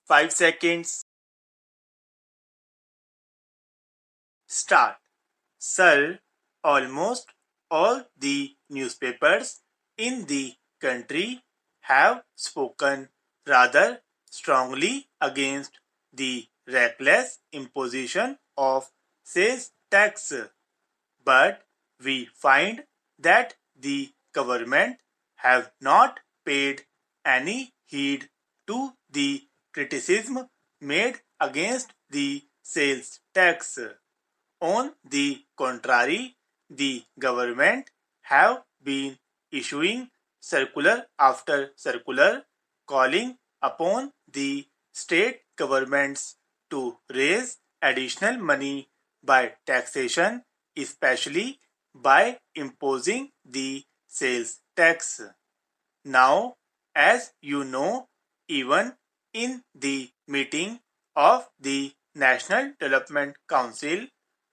5 seconds. Start. Sir, almost all the newspapers in the country have spoken rather strongly against the reckless imposition of sales tax, but we find that the government have not paid any heed to the criticism made against the sales tax. On the contrary, the government have been issuing circular after circular calling upon the state governments to raise additional money by taxation, especially by imposing the sales tax. Now, as you know, even in the meeting of the National Development Council,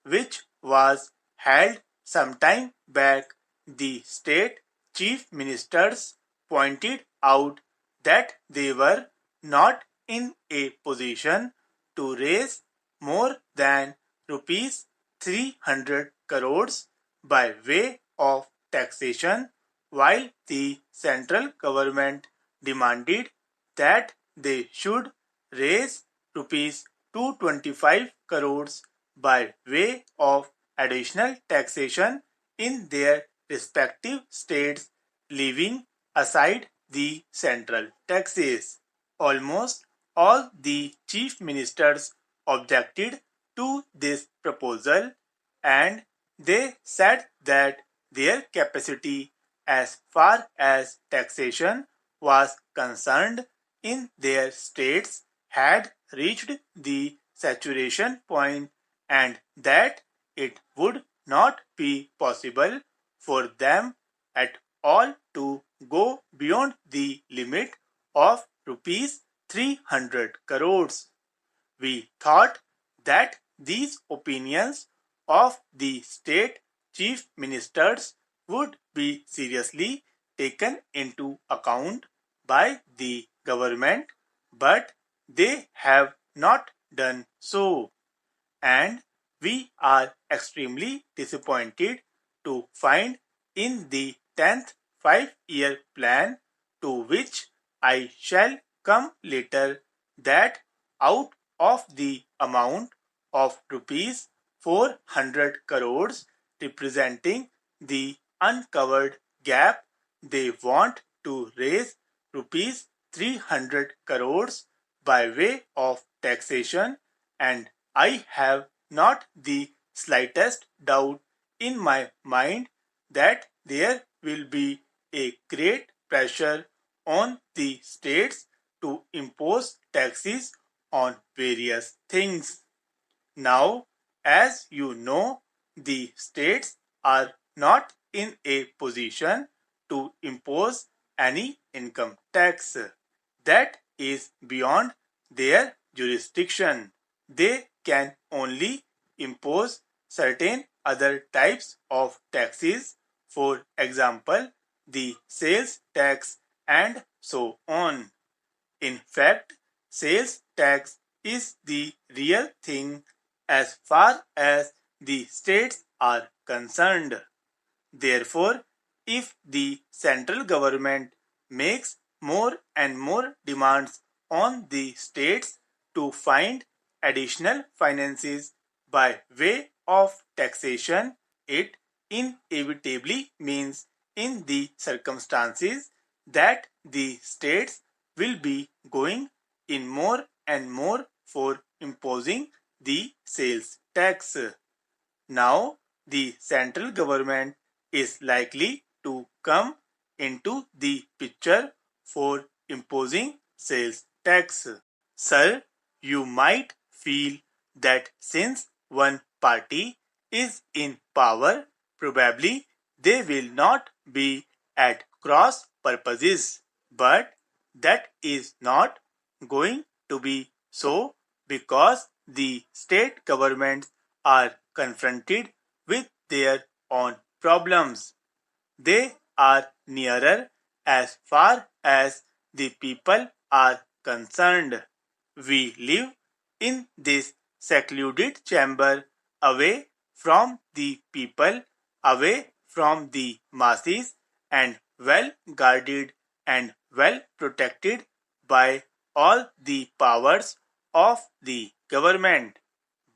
which was held some time back, the state chief ministers pointed out that they were not in a position to raise more than rupees 300 crores by way of taxation, while the central government demanded that they should raise rupees 225 crores by way of additional taxation in their respective states, leaving aside the central taxes. Almost all the chief ministers objected to this proposal, and they said that their capacity as far as taxation was concerned in their states had reached the saturation point, and that it would not be possible for them at all to go beyond the limit of rupees 300 crores. We thought that these opinions of the state chief ministers would be seriously taken into account by the government, but they have not done so, and we are extremely disappointed to find in the 10th 5-year plan, to which I shall come later, that out of the amount of rupees 400 crores representing the uncovered gap, they want to raise rupees 300 crores by way of taxation, and I have not the slightest doubt in my mind that there will be a great pressure on the states to impose taxes on various things. Now, as you know, the states are not in a position to impose any income tax. That is beyond their jurisdiction. They can only impose certain other types of taxes, for example, the sales tax and so on. In fact, sales tax is the real thing as far as the states are concerned. Therefore, if the central government makes more and more demands on the states to find additional finances by way of taxation, it inevitably means in the circumstances that the states will be going in more and more for imposing the sales tax. Now, the central government is likely to come into the picture for imposing sales tax. Sir, you might feel that since one party is in power, probably they will not be at cross purposes. But that is not going to be so, because the state governments are confronted with their own problems. They are nearer as far as the people are concerned. we live in this secluded chamber, away from the people, away from the masses, and well guarded and well protected by all the powers of the government.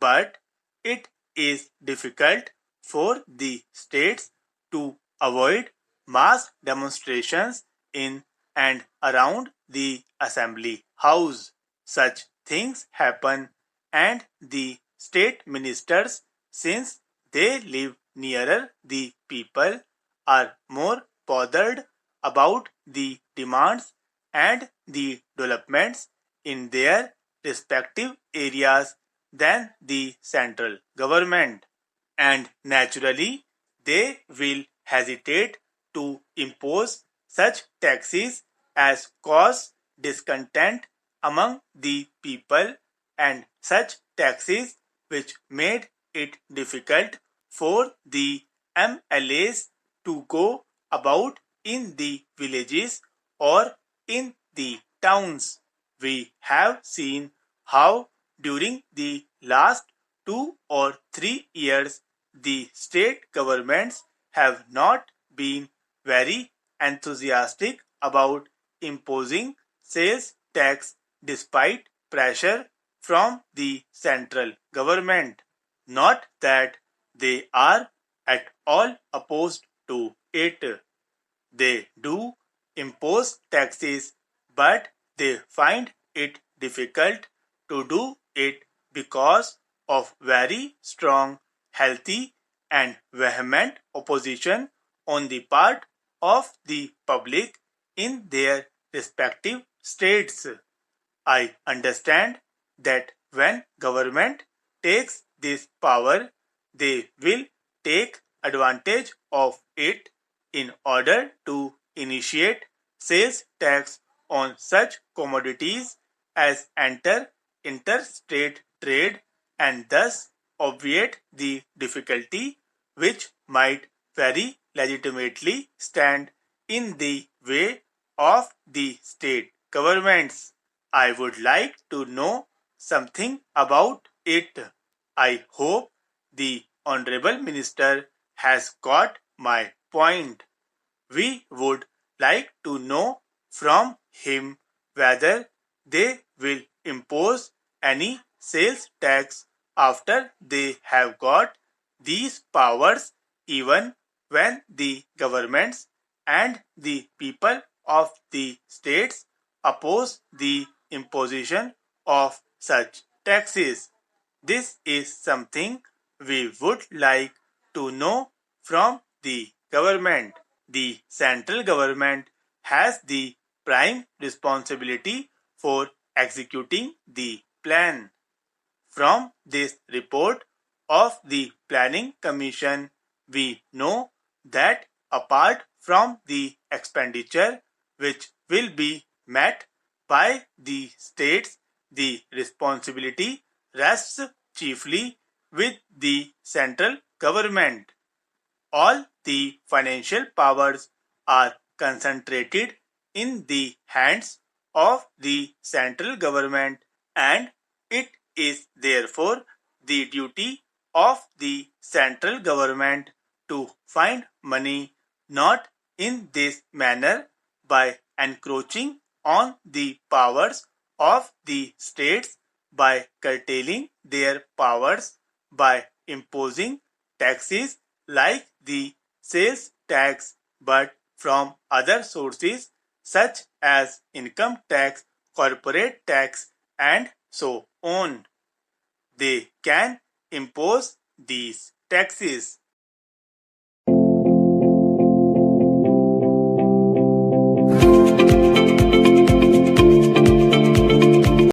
But it is difficult for the states to avoid mass demonstrations in and around the assembly house. Such things happen, and the state ministers, since they live nearer the people, are more bothered about the demands and the developments in their respective areas than the central government. And naturally, they will hesitate to impose such taxes as cause discontent among the people, and such taxes which made it difficult for the MLAs to go about in the villages or in the towns. We have seen how during the last 2 or 3 years the state governments have not been very enthusiastic about imposing sales tax despite pressure from the central government. Not that they are at all opposed to it. They do impose taxes, but they find it difficult to do it because of very strong, healthy, and vehement opposition on the part of the public in their respective states. I understand that when government takes this power, they will take advantage of it in order to initiate sales tax on such commodities as enter interstate trade, and thus obviate the difficulty which might very legitimately stand in the way of the state governments. I would like to know something about it. I hope the Honorable Minister has got my point. We would like to know from him whether they will impose any sales tax after they have got these powers, even when the governments and the people of the states oppose the imposition of such taxes. This is something we would like to know from the government. The central government has the prime responsibility for executing the plan. From this report of the Planning Commission, we know that apart from the expenditure which will be met by the states, the responsibility rests chiefly with the central government. All the financial powers are concentrated in the hands of the central government, and it is therefore the duty of the central government to find money not in this manner by encroaching on the powers of the states, by curtailing their powers, by imposing taxes like the sales tax, but from other sources such as income tax, corporate tax, and so on. They can impose these taxes.